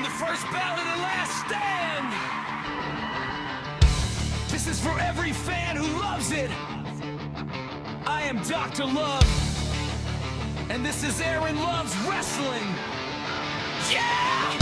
From the first battle to the last stand. This is for every fan who loves it. I am Dr. Love. And this is Aaron Love's Wrestling. Yeah!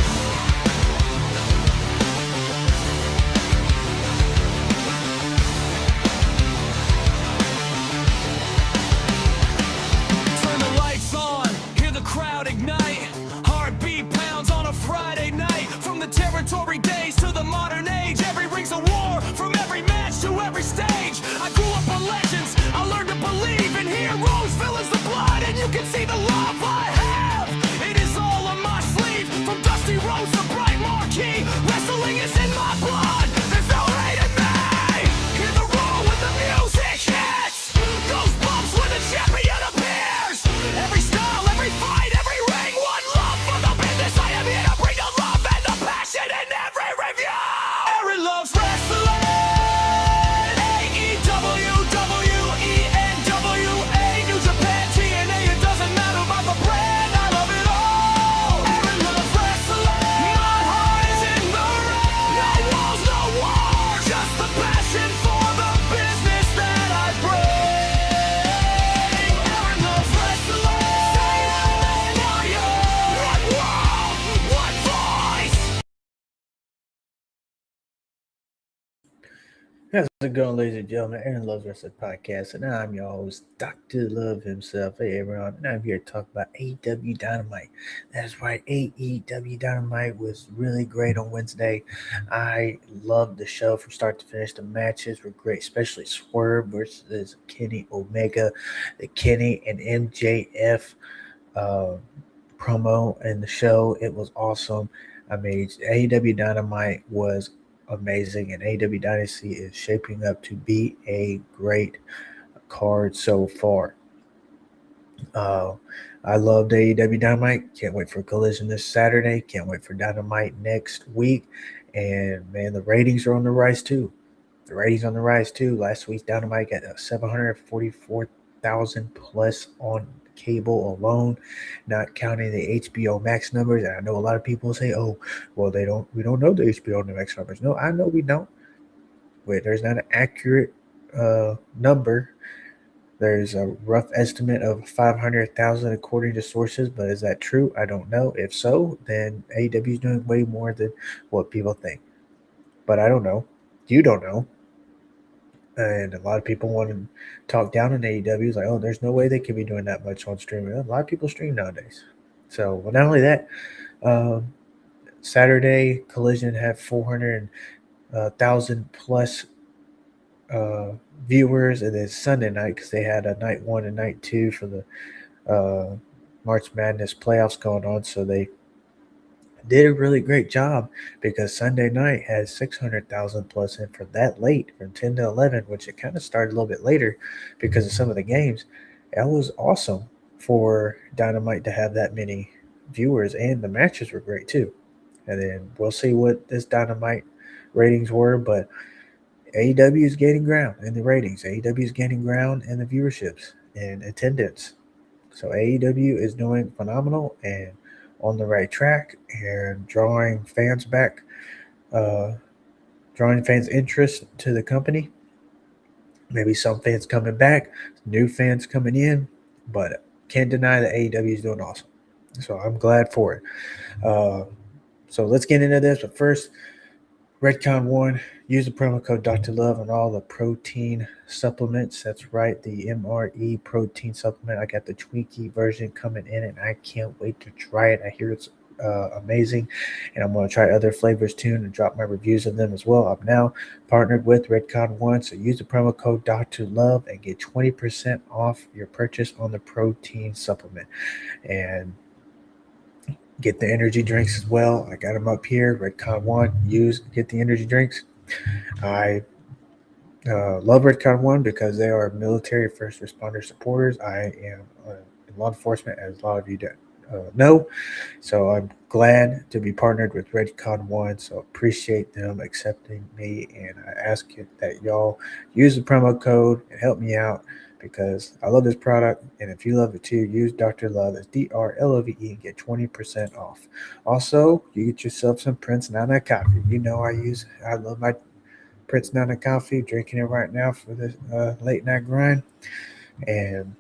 Turn the lights on, hear the crowd ignite. Heartbeat pounds on a Friday night. From the territory days to the modern age, every ring's a war, from every match to every stage. I grew up on legends, I learned to believe in heroes, villains, the blood, and you can see the love I have. It is all on my sleeve, from Dusty Rhodes to Bright Marquee. Wrestling is in my blood, there's no hate in me. Hear the roar when the music hits, those bumps when the champion appears. Every style, every fight, every ring, one love for the business. I am here to bring the love and the passion in every review. Aaron loves wrestling. AEW, WENWA, New Japan, TNA. It doesn't matter about the brand. I love it all. Aaron loves wrestling. My heart is in the ring. No walls, no wars. Just the passion for the business that I bring. Aaron loves wrestling. Say it, are you? One world, one voice. How's it going, ladies and gentlemen? Aaron Loves Wrestling Podcast, and I'm your host, Dr. Love himself. Hey, everyone, and I'm here to talk about AEW Dynamite. That's right, AEW Dynamite was really great on Wednesday. I loved the show from start to finish. The matches were great, especially Swerve versus Kenny Omega, the Kenny and MJF promo in the show. It was awesome. I mean, AEW Dynamite was amazing, and AEW Dynasty is shaping up to be a great card so far. I loved AEW Dynamite. Can't wait for Collision this Saturday. Can't wait for Dynamite next week. And man, the ratings are on the rise too. Last week's Dynamite got 744,000 plus on cable alone, not counting the HBO Max numbers. And I know a lot of people say, "Oh, well, we don't know the HBO Max numbers." No, I know we don't. Wait, there's not an accurate number. There's a rough estimate of 500,000 according to sources, but is that true? I don't know. If so, then AEW is doing way more than what people think. But I don't know. You don't know. And a lot of people want to talk down on AEW. It's like, oh, there's no way they could be doing that much on streaming. A lot of people stream nowadays. So, well, not only that, Saturday Collision had 400,000 plus viewers, and then Sunday night, because they had a night 1 and night 2 for the March Madness playoffs going on, so they did a really great job, because Sunday night had 600,000 plus in for that late, from 10 to 11, which it kind of started a little bit later because of some of the games. That was awesome for Dynamite to have that many viewers, and the matches were great too. And then we'll see what this Dynamite ratings were, but AEW is gaining ground in the ratings. AEW is gaining ground in the viewerships and attendance. So AEW is doing phenomenal and on the right track and drawing fans back, drawing fans' interest to the company. Maybe some fans coming back, new fans coming in, but can't deny that AEW is doing awesome. So I'm glad for it. So let's get into this. But first, Redcon 1, use the promo code Dr. Love on all the protein supplements. That's right, the MRE protein supplement. I got the Twinkie version coming in, and I can't wait to try it. I hear it's amazing, and I'm going to try other flavors too and drop my reviews of them as well. I'm now partnered with Redcon 1, so use the promo code Dr. Love and get 20% off your purchase on the protein supplement. And get the energy drinks as well. I got them up here. Redcon 1, get the energy drinks. I love Redcon 1 because they are military first responder supporters. I am in law enforcement, as a lot of you know. So I'm glad to be partnered with Redcon 1. So appreciate them accepting me. And I ask that y'all use the promo code and help me out because I love this product. And if you love it too, use Dr. Love as DRLOVE and get 20% off. Also, you get yourself some Prince Nana coffee. You know I love my Prince Nana coffee, drinking it right now for this late night grind. And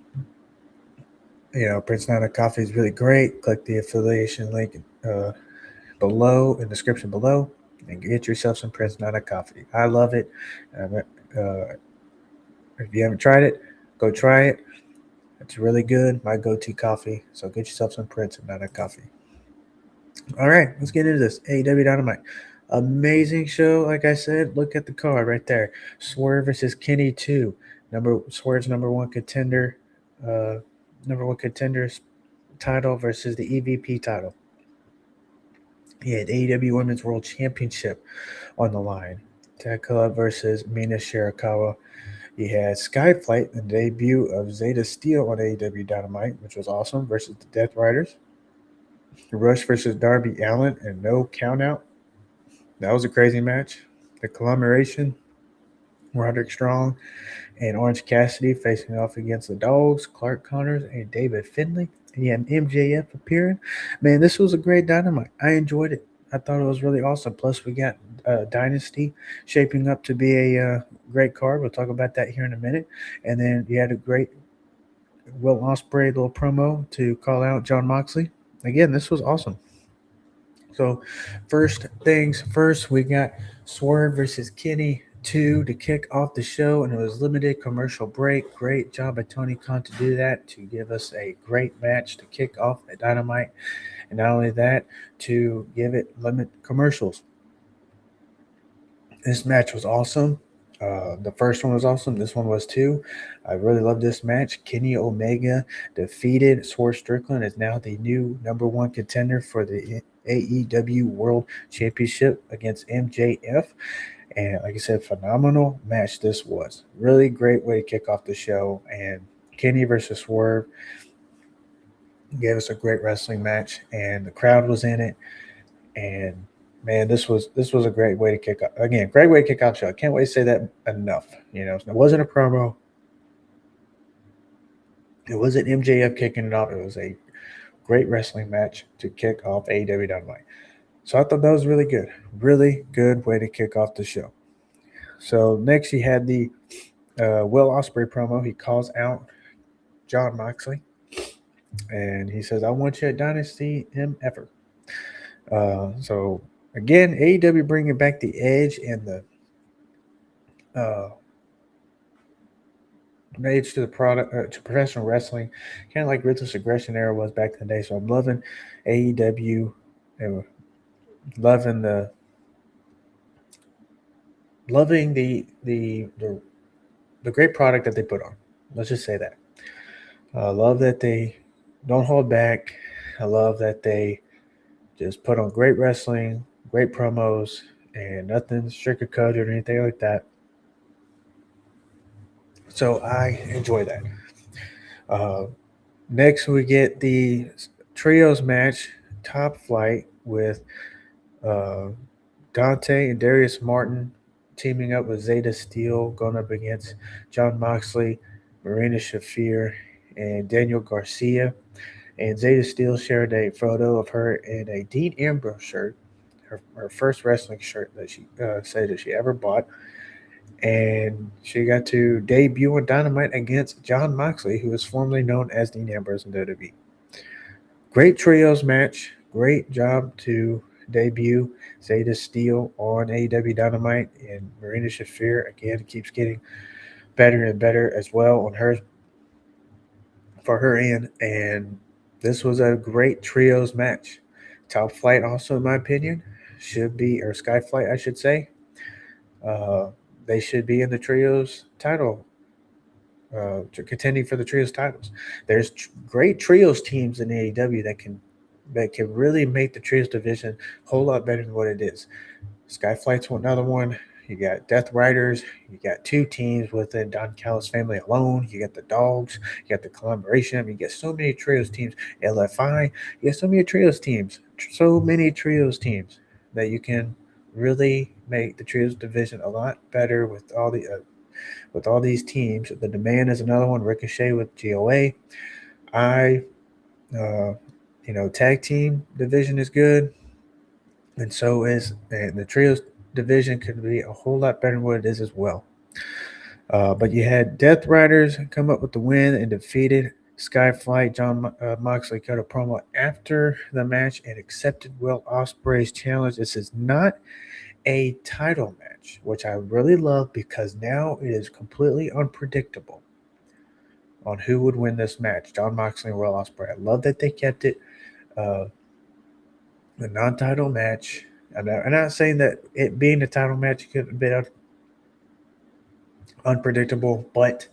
Prince Nana coffee is really great. Click the affiliation link below in the description below and get yourself some Prince Nana coffee. I love it. If you haven't tried it, go try it. It's really good. My go-to coffee. So get yourself some Prince Nana coffee. All right, let's get into this. AEW Dynamite. Amazing show. Like I said, look at the card right there. Swerve versus Kenny 2. Swerve's number one contender. Number one contenders title versus the EVP title. He had AEW Women's World Championship on the line. Thekla versus Mina Shirakawa. He had Skyflight, the debut of Zeta Steel on AEW Dynamite, which was awesome, versus the Death Riders. Rush versus Darby Allin and no countout. That was a crazy match. The Conglomeration, Roderick Strong, and Orange Cassidy facing off against the Dogs, Clark Connors, and David Finlay. And you had MJF appearing. Man, this was a great Dynamite. I enjoyed it. I thought it was really awesome. Plus, we got Dynasty shaping up to be a great card. We'll talk about that here in a minute. And then you had a great Will Ospreay little promo to call out Jon Moxley. Again, this was awesome. So, first things first, we got Swerve versus Kenny 2 to kick off the show, and it was limited commercial break. Great job by Tony Khan to do that, to give us a great match to kick off at Dynamite. And not only that, to give it limit commercials. This match was awesome. The first one was awesome. This one was too. I really love this match. Kenny Omega defeated Swerve Strickland, is now the new number one contender for the AEW World Championship against MJF. And like I said, phenomenal match this was. Really great way to kick off the show. And Kenny versus Swerve gave us a great wrestling match, and the crowd was in it. And man, this was a great way to kick off. Again, great way to kick off the show. I can't wait to say that enough. It wasn't a promo. It wasn't MJF kicking it off. It was a great wrestling match to kick off AEW Dynamite. So I thought that was really good. Really good way to kick off the show. So next you had the Will Ospreay promo. He calls out Jon Moxley. And he says, I want you at Dynasty MFer. So again, AEW bringing back the edge and the edge to the product, to professional wrestling, kind of like Ruthless Aggression era was back in the day. So I'm loving AEW and loving the great product that they put on. Let's just say that. I love that they don't hold back. I love that they just put on great wrestling, great promos, and nothing sugarcoated or anything like that. So I enjoy that. Next, we get the trios match, Top Flight, with Dante and Darius Martin teaming up with Zeta Steel, going up against Jon Moxley, Marina Shafir, and Daniel Garcia. And Zeta Steel shared a photo of her in a Dean Ambrose shirt, her first wrestling shirt that she said that she ever bought. And she got to debut on Dynamite against Jon Moxley, who was formerly known as Dean Ambrose in WWE. Great trios match. Great job to debut Zeta Steel on AEW Dynamite. And Marina Shafir, again, keeps getting better and better as well on her, for her end. And this was a great trios match. Top Flight also, in my opinion, should be, or Sky Flight, I should say. They should be in the trios title, contending for the trios titles. There's great trios teams in AEW that can really make the trios division a whole lot better than what it is. Sky Flight's another one. You got Death Riders. You got two teams within Don Callis family alone. You got the Dogs. You got the Collaboration. I mean, you got so many trios teams. LFI. You got so many trios teams. So many trios teams that you can really make the trios division a lot better with all the with all these teams. The Demand is another one. Ricochet with GOA. Tag team division is good, and so is and the trios division could be a whole lot better than what it is as well. But you had Death Riders come up with the win and defeated Skyflight. John Moxley cut a promo after the match and accepted Will Ospreay's challenge. This is not a title match, which I really love because now it is completely unpredictable on who would win this match. John Moxley and Will Ospreay. I love that they kept it a non-title match. I'm not saying that it being a title match could have been unpredictable, but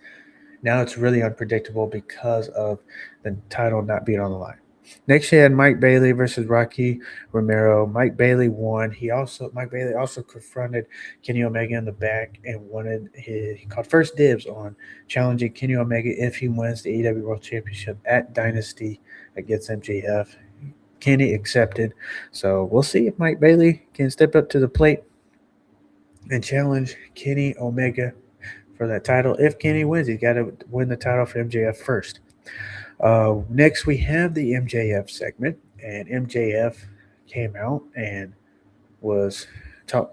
now it's really unpredictable because of the title not being on the line. Next, you had Mike Bailey versus Rocky Romero. Mike Bailey won. Mike Bailey also confronted Kenny Omega in the back and he called first dibs on challenging Kenny Omega if he wins the AEW World Championship at Dynasty against MJF. Kenny accepted. So we'll see if Mike Bailey can step up to the plate and challenge Kenny Omega for that title. If Kenny wins, he's got to win the title for MJF first. Next, we have the MJF segment, and MJF came out and was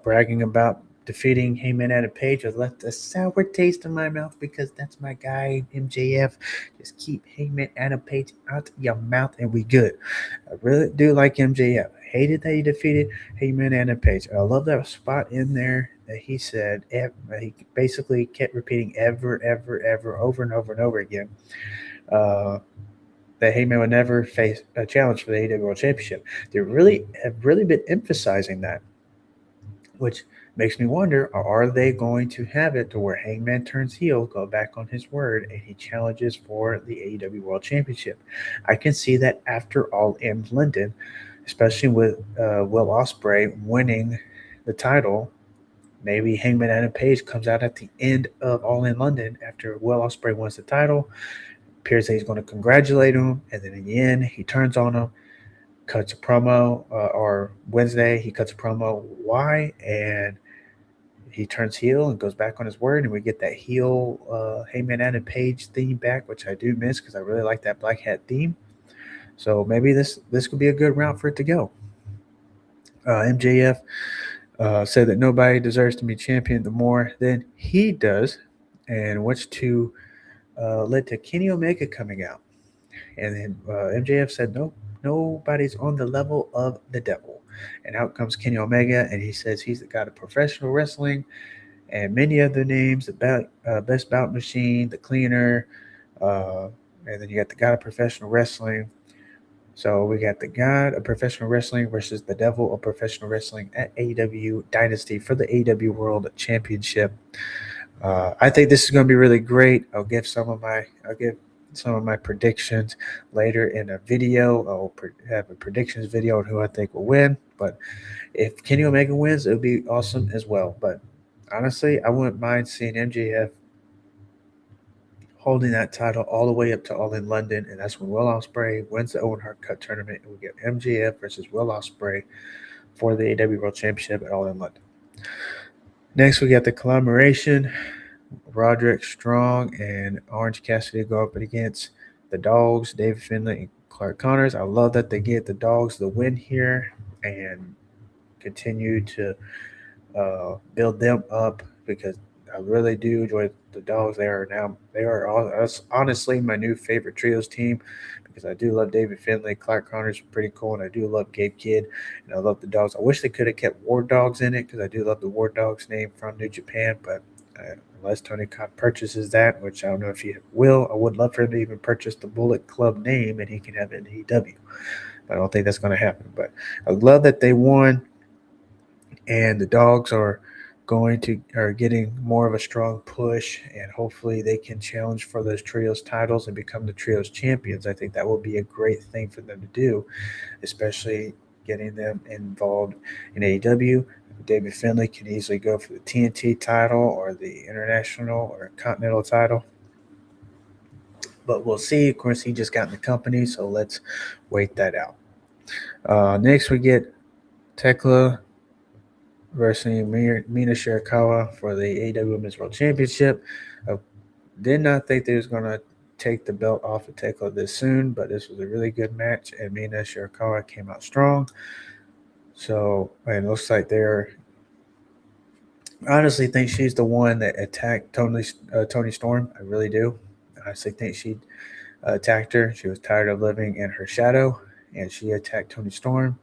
bragging about defeating Heyman Adam Page. Has left a sour taste in my mouth because that's my guy, MJF. Just keep Heyman Adam Page out your mouth and we good. I really do like MJF. Hated that he defeated Heyman Adam Page. I love that spot in there that he said. He basically kept repeating ever, over and over again. That Heyman would never face a challenge for the AEW World Championship. They have really been emphasizing that, which makes me wonder, are they going to have it to where Hangman turns heel, go back on his word, and he challenges for the AEW World Championship? I can see that after All In London, especially with Will Ospreay winning the title. Maybe Hangman Adam Page comes out at the end of All In London after Will Ospreay wins the title, appears that he's going to congratulate him, and then in the end, he turns on him, cuts a promo, or Wednesday, he cuts a promo, why, and he turns heel and goes back on his word, and we get that heel Heyman Adam Page theme back, which I do miss because I really like that black hat theme. So maybe this could be a good route for it to go. MJF said that nobody deserves to be champion more than he does, and which to led to Kenny Omega coming out. And then MJF said, nobody's on the level of the devil. And out comes Kenny Omega, and he says he's the god of professional wrestling and many other names, the best bout machine, the cleaner, and then you got the god of professional wrestling. So we got the god of professional wrestling versus the devil of professional wrestling at AEW Dynasty for the AEW World Championship. I think this is going to be really great. I'll give some of my predictions later in a video. I'll have a predictions video on who I think will win. But if Kenny Omega wins, it would be awesome as well. But honestly, I wouldn't mind seeing MJF holding that title all the way up to All In London, and that's when Will Ospreay wins the Owen Hart Cup tournament, and we get MJF versus Will Ospreay for the AEW World Championship at All In London. Next, we got the collaboration. Roderick Strong and Orange Cassidy go up against the Dogs, David Finlay and Clark Connors. I love that they get the Dogs the win here and continue to build them up because I really do enjoy the Dogs. They are honestly my new favorite trios team because I do love David Finlay. Clark Connors is pretty cool, and I do love Gabe Kidd, and I love the Dogs. I wish they could have kept War Dogs in it because I do love the War Dogs name from New Japan, but unless Tony Khan purchases that, which I don't know if he will, I would love for him to even purchase the Bullet Club name and he can have it in AEW. But I don't think that's going to happen. But I love that they won, and the Dogs are getting more of a strong push, and hopefully they can challenge for those trios titles and become the trios champions. I think that would be a great thing for them to do, especially getting them involved in AEW. David Finlay can easily go for the TNT title or the international or continental title. But we'll see. Of course, he just got in the company, so let's wait that out. Next, we get Thekla versus Mina Shirakawa for the AEW Women's World Championship. I did not think they was going to take the belt off of Thekla this soon, but this was a really good match, and Mina Shirakawa came out strong. So it looks like they're I honestly think she's the one that attacked Tony Storm. I really do. I honestly think she attacked her. She was tired of living in her shadow, and she attacked Tony Storm,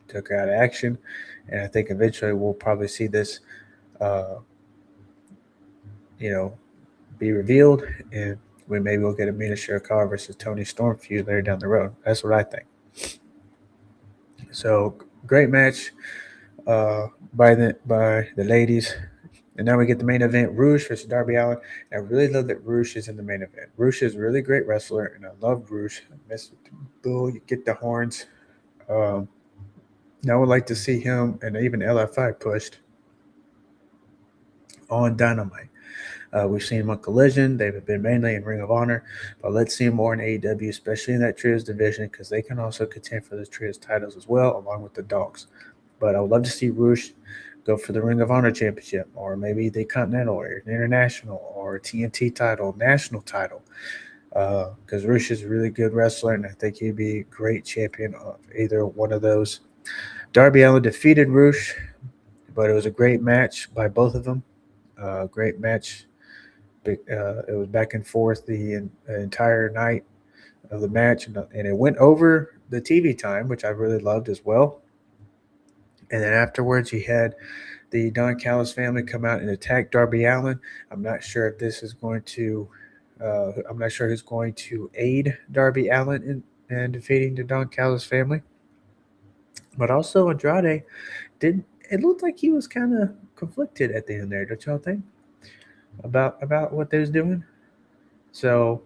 took her out of action, and I think eventually we'll probably see this, uh, you know, be revealed, and maybe we'll get a Mina Shirakawa versus Tony Storm feud later down the road. That's what I think. So great match by the ladies. And now we get the main event, Rouge versus Darby Allin. And I really love that Rouge is in the main event. Rouge is a really great wrestler, and I love Rouge. I mess with the bull, you get the horns. Um, I would like to see him and even LFI pushed on Dynamite. We've seen them on Collision. They've been mainly in Ring of Honor, but let's see more in AEW, especially in that Trios division, because they can also contend for the Trios titles as well, along with the Dogs. But I would love to see Rouge go for the Ring of Honor Championship, or maybe the Continental, or an International, or TNT title, National title. Because Rouge is a really good wrestler, and I think he'd be a great champion of either one of those. Darby Allin defeated Rouge, but it was a great match by both of them. Great match. It was back and forth the entire night of the match, and it went over the TV time, which I really loved as well. And then afterwards, you had the Don Callis family come out and attack Darby Allin. I'm not sure if this is going to. I'm not sure who's going to aid Darby Allin in defeating the Don Callis family. But also Andrade did. It looked like he was kind of conflicted at the end there. Don't y'all think about what they was doing? So,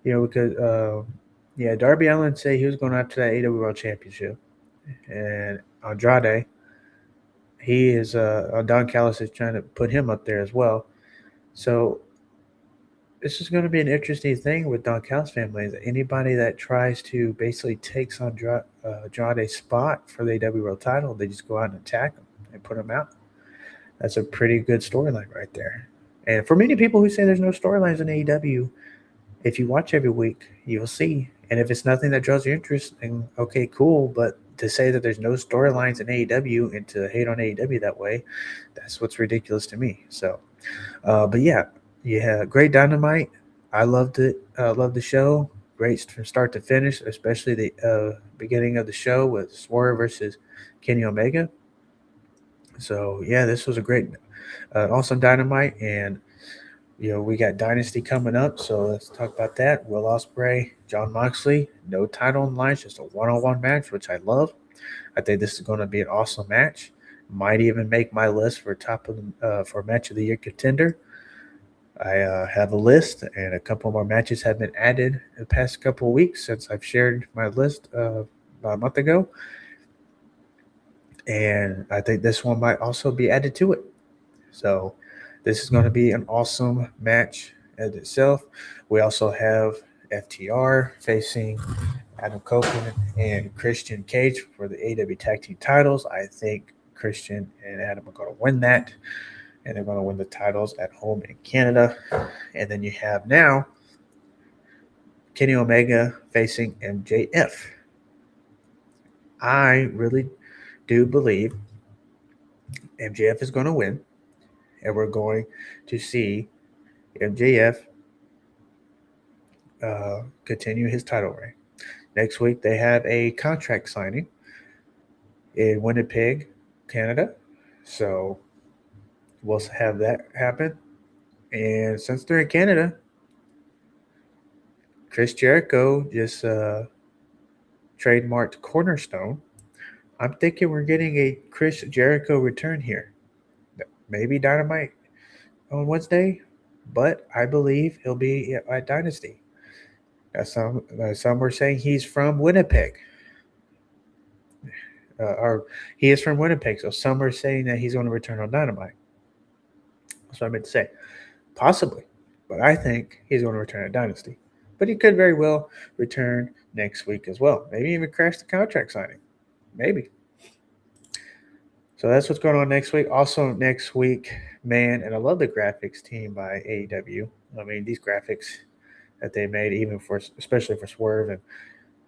because Darby Allin said he was going after that AEW World Championship, and Andrade, he is Don Callis is trying to put him up there as well. So this is going to be an interesting thing with Don Callis family. Is anybody that tries to basically takes Andrade's spot for the AEW World Title, they just go out and attack him and put him out. That's a pretty good storyline right there. And for many people who say there's no storylines in AEW, if you watch every week, you'll see. And if it's nothing that draws your interest, then okay, cool. But to say that there's no storylines in AEW and to hate on AEW that way, that's what's ridiculous to me. So, but yeah, great Dynamite. I loved it. Loved the show. Great from start to finish, especially the beginning of the show with Swerve versus Kenny Omega. So yeah, this was a great, awesome Dynamite, and we got Dynasty coming up, so let's talk about that. Will Ospreay, John Moxley, no title in line, just a one-on-one match, which I love. I think this is going to be an awesome match. Might even make my list for for match of the year contender. I have a list, and a couple more matches have been added in the past couple of weeks since I've shared my list about a month ago. And I think this one might also be added to it. So this is going to be an awesome match in itself. We also have FTR facing Adam Copeland and Christian Cage for the AEW Tag Team titles. I think Christian and Adam are going to win that, and they're going to win the titles at home in Canada. And then you have now Kenny Omega facing MJF. I really do believe MJF is going to win, and we're going to see MJF continue his title reign. Next week, they have a contract signing in Winnipeg, Canada. So we'll have that happen. And since they're in Canada, Chris Jericho just trademarked Cornerstone. I'm thinking we're getting a Chris Jericho return here. Maybe Dynamite on Wednesday, but I believe he'll be at Dynasty. Some were saying he's from Winnipeg. Or he is from Winnipeg, so some are saying that he's going to return on Dynamite. That's what I meant to say. Possibly, but I think he's going to return at Dynasty. But he could very well return next week as well. Maybe even crash the contract signing. Maybe. So that's what's going on next week. Also next week, man, and I love the graphics team by AEW. I mean, these graphics that they made, even for especially for Swerve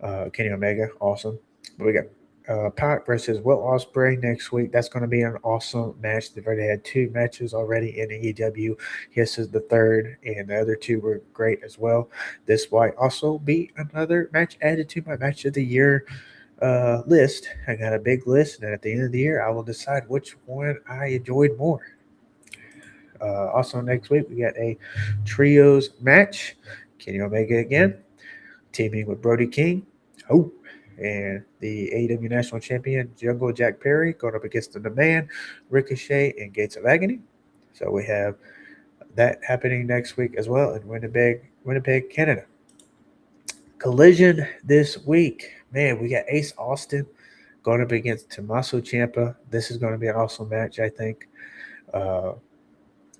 and Kenny Omega, awesome. But we got Pac versus Will Ospreay next week. That's going to be an awesome match. They've already had 2 matches already in AEW. This is the 3rd, and the other 2 were great as well. This might also be another match added to my match of the year list. I got a big list, and at the end of the year, I will decide which one I enjoyed more. Also, next week, we got a trios match. Kenny Omega again, teaming with Brody King. Oh, and the AEW National Champion, Jungle Jack Perry, going up against the Man, Ricochet, and Gates of Agony. So we have that happening next week as well in Winnipeg, Canada. Collision this week. Man, we got Ace Austin going up against Tommaso Ciampa. This is going to be an awesome match, I think.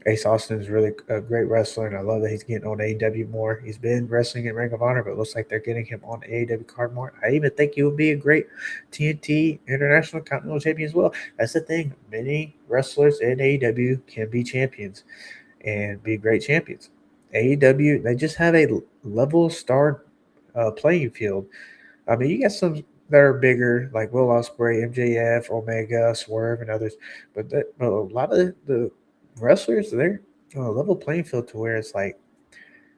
Ace Austin is really a great wrestler, and I love that he's getting on AEW more. He's been wrestling in Ring of Honor, but it looks like they're getting him on the AEW card more. I even think he would be a great TNT International Continental Champion as well. That's the thing. Many wrestlers in AEW can be champions and be great champions. AEW, they just have a level star playing field. I mean, you got some that are bigger, like Will Ospreay, MJF, Omega, Swerve, and others, but a lot of the wrestlers, they're on a level playing field to where it's like,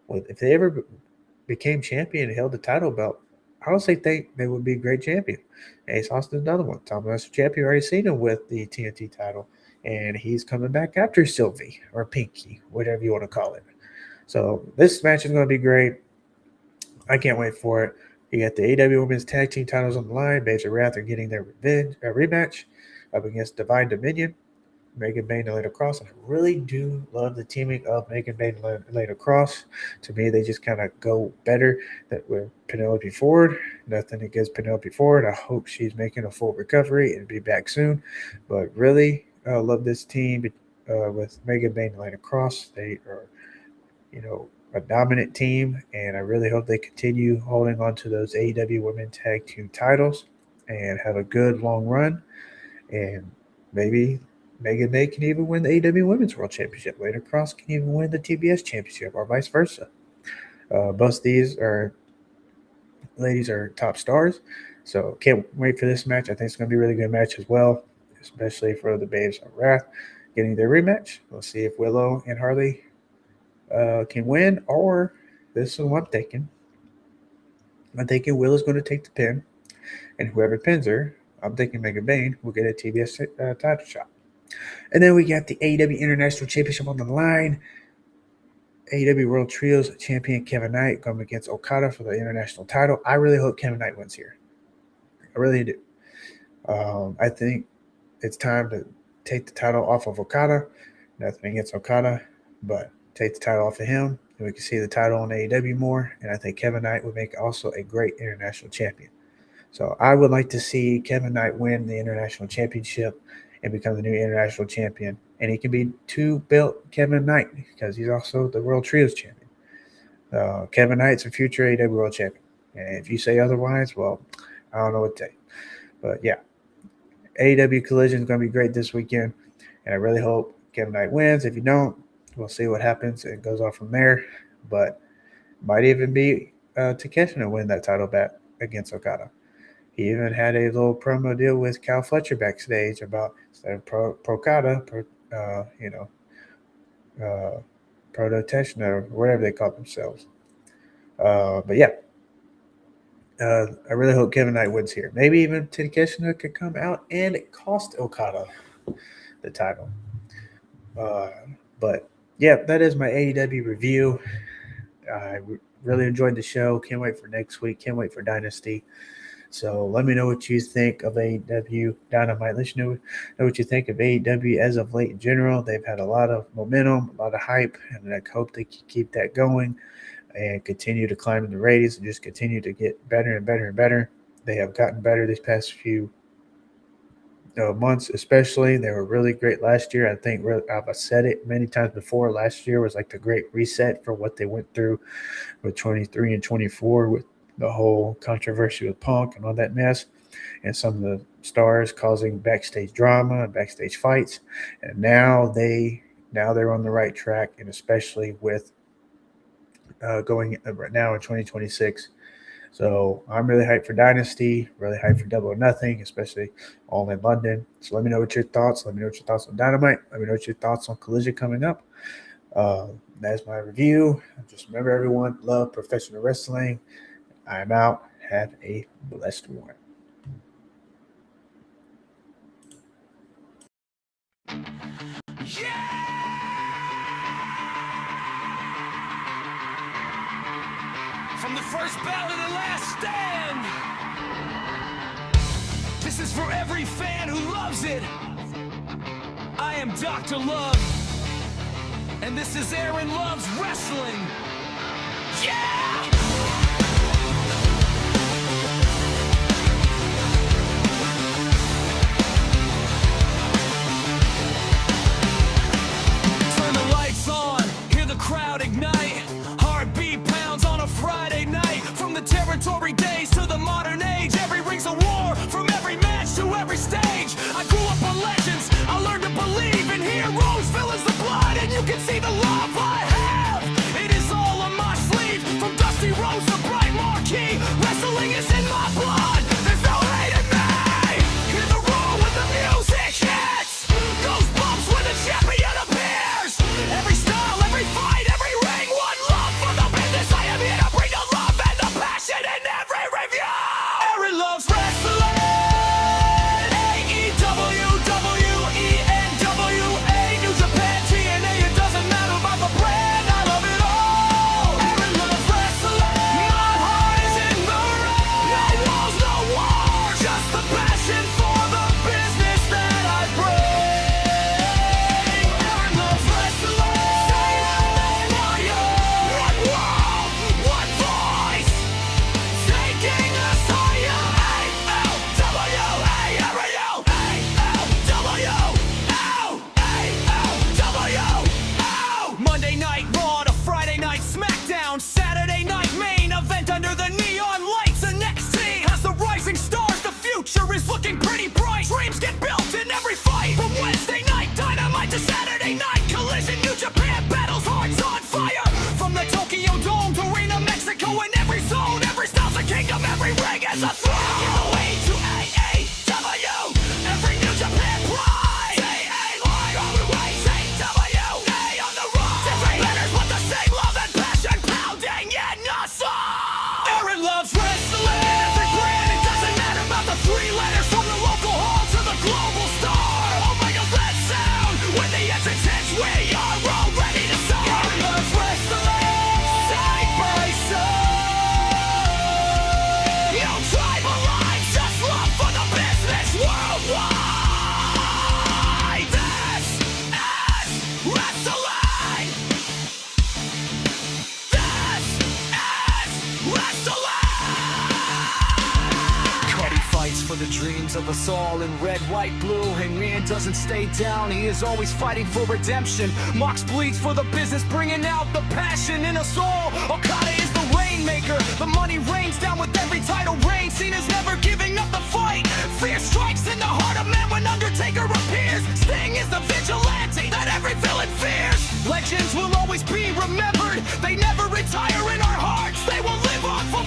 well, if they ever became champion and held the title belt, I honestly think they would be a great champion. Ace Austin's another one. Thomas Champion, already seen him with the TNT title, and he's coming back after Sylvie or Pinky, whatever you want to call it. So this match is going to be great. I can't wait for it. You got the AEW Women's Tag Team titles on the line. Babes of Wrath are getting their rematch up against Divine Dominion. Megan Bayne and Lita Cross. I really do love the teaming of Megan Bayne and Lita Cross. To me, they just kind of go better with Penelope Ford. Nothing against Penelope Ford. I hope she's making a full recovery and be back soon. But really love this team with Megan Bayne and Lita Cross. They are, a dominant team, and I really hope they continue holding on to those AEW Women's Tag Team titles and have a good long run. And maybe Megan May can even win the AEW Women's World Championship. Lita Cross can even win the TBS Championship, or vice versa. Both of these ladies are top stars, so can't wait for this match. I think it's going to be a really good match as well, especially for the Babes of Wrath getting their rematch. We'll see if Willow and Harley can win, or this is what I'm thinking. I'm thinking Willow's going to take the pin, and whoever pins her, I'm thinking Megan Bayne will get a TBS title shot. And then we got the AEW International Championship on the line. AEW World Trios Champion Kevin Knight going against Okada for the international title. I really hope Kevin Knight wins here. I really do. I think it's time to take the title off of Okada. Nothing against Okada, but take the title off of him, and we can see the title on AEW more. And I think Kevin Knight would make also a great international champion. So I would like to see Kevin Knight win the international championship and become the new international champion. And he can be 2-belt Kevin Knight because he's also the World Trios champion. Kevin Knight's a future AEW World Champion. And if you say otherwise, well, I don't know what to say. But yeah, AEW Collision is going to be great this weekend. And I really hope Kevin Knight wins. If you don't, we'll see what happens. It goes off from there. But might even be Takeshi to win that title back against Okada. He even had a little promo deal with Cal Fletcher backstage about instead of Procada, Protestation or whatever they call themselves. But yeah, I really hope Kevin Knight wins here. Maybe even Takeshi could come out and cost Okada the title. But yeah, that is my AEW review. I really enjoyed the show. Can't wait for next week. Can't wait for Dynasty. So let me know what you think of AEW Dynamite. Let you know what you think of AEW as of late in general. They've had a lot of momentum, a lot of hype, and I hope they can keep that going and continue to climb in the ratings and just continue to get better and better and better. They have gotten better these past few months, especially. They were really great last year. I think I've said it many times before. Last year was like the great reset for what they went through with 23 and 24 with the whole controversy with Punk and all that mess. and some of the stars causing backstage drama and backstage fights. And now they're on the right track, and especially with going right now in 2026. So I'm really hyped for Dynasty, really hyped for Double or Nothing, especially all in London. So let me know what your thoughts. Let me know what your thoughts on Dynamite. Let me know what your thoughts on Collision coming up. That's my review. Just remember, everyone, love professional wrestling. I'm out. Have a blessed one. From the first battle to the last stand, this is for every fan who loves it. I am Dr. Love, and this is Aaron Love's Wrestling. Yeah! Turn the lights on, hear the crowd ignite. Heartbeat pounds on a Friday night. From the territory days to the modern age, every ring's a war, from every match to every stage. I grew up on legends, I learned to believe in heroes, villains, the blood, and you can see the love I have. It is all on my sleeve, from Dusty Rhodes to Bright Marquee. Wrestling is in my blood, there's no hate in me. Hear the roar when the music hits, those bumps when the champion appears. Every style, every fight, every ring, one love for the business. I am here to bring the love and the passion in every review. Aaron loves wrestling. AEW, WENWA, New Japan, TNA. It doesn't matter about the brand, I love it all. Aaron loves wrestling. My heart is in the ring. No walls, no wars, just the passion for the business that I bring. Aaron loves wrestling. Say it, one world, one voice, taking us higher. Monday Night Raw to Friday Night SmackDown, Saturday Night Main Event under the neon lights. And NXT has the rising stars. The future is looking pretty bright. Dreams get built in every fight. From Wednesday Night Dynamite to Saturday Night Collision, New Japan battles, hearts on fire. From the Tokyo Dome to Arena, Mexico, in every zone, every style's a kingdom, every ring is a throne. Give the way to AEW, every New Japan pride. Say A line on the way, say W, A on the rise. Different letters, but the same love and passion pounding in us all. Aaron loves wrestling. Every brand, it doesn't matter about the three letters. From the local hall to the global star. Oh my God, that sound. When the entrance hits, we are all ready to start. Aaron loves wrestling. Side by side. No tribal lines, just love for the business worldwide. This is wrestling. This is wrestling. Cuddy fights for the dreams of us all in red, white, blue. Hangman doesn't stay down, he is always fighting for redemption. Mox bleeds for the business, bringing out the passion in us all. Okada is the rainmaker, the money rains down with every title reign. Cena's never giving up the fight. Fear strikes in the heart of man when Undertaker appears. Sting is the vigilante that every villain fears. Legends will always be remembered, they never retire in our hearts. They will live on for